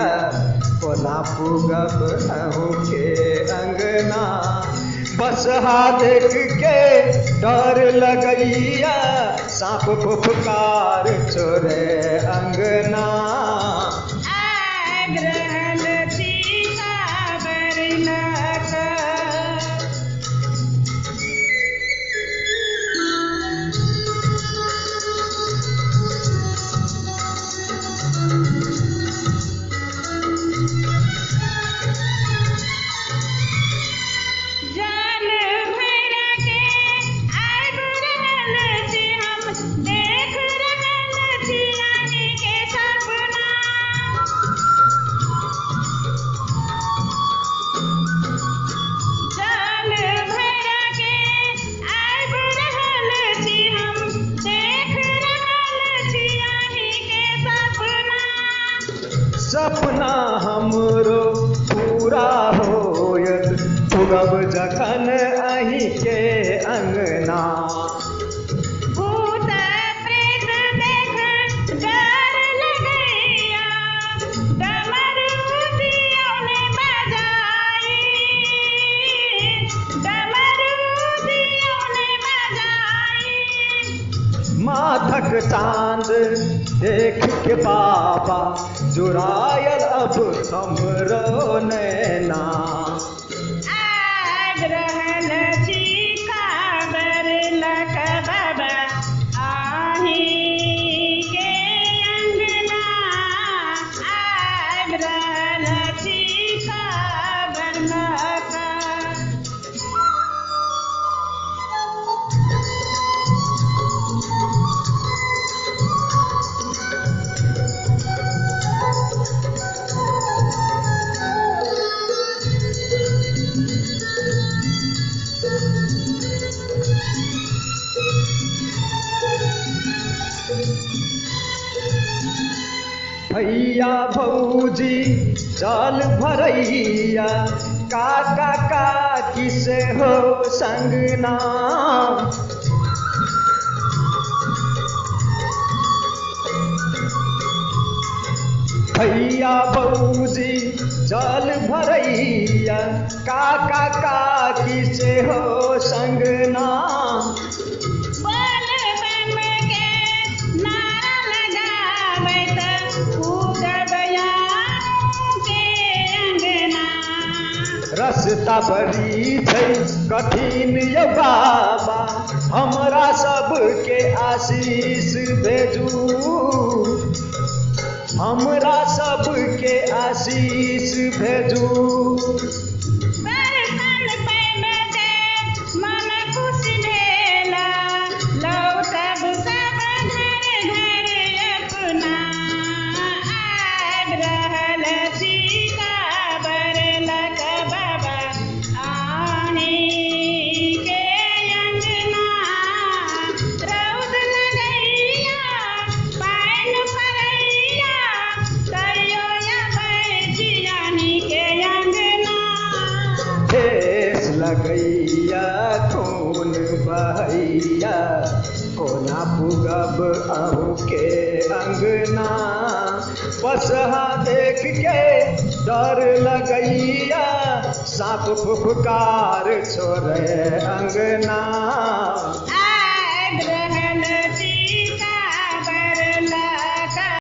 लगैया कोना पुगब अहू के अंगना। बसहा देख के डर लगैया सांप फुफकार छोड़े अंगना। सपना हमरो पूरा होयत पुगब जखन अहीं के अंगना। भूत प्रेत देख डर लगैया डमरू दियौने बजाई माथक चांद देख के बाबा जुरायल अब हमरो नैना। आज रहल छी खबर लख बाबा आही के अंगना। आज रहल छी खबर लख। भैया भौजी चल भरैया काका काकी से हो संगना। भैया भौजी चल भरैया काका काकी से हो संगना। रास्ता बड़ी छै कठिन यौ बाबा हमरा सबके आशीष भेजू। हमरा सबके आशीष भेजू। लगैया खून बहैया कोना पुगब अहू के अंगना। बसहा देख के डर लगैया सांप फुफकार छोड़े अंगना।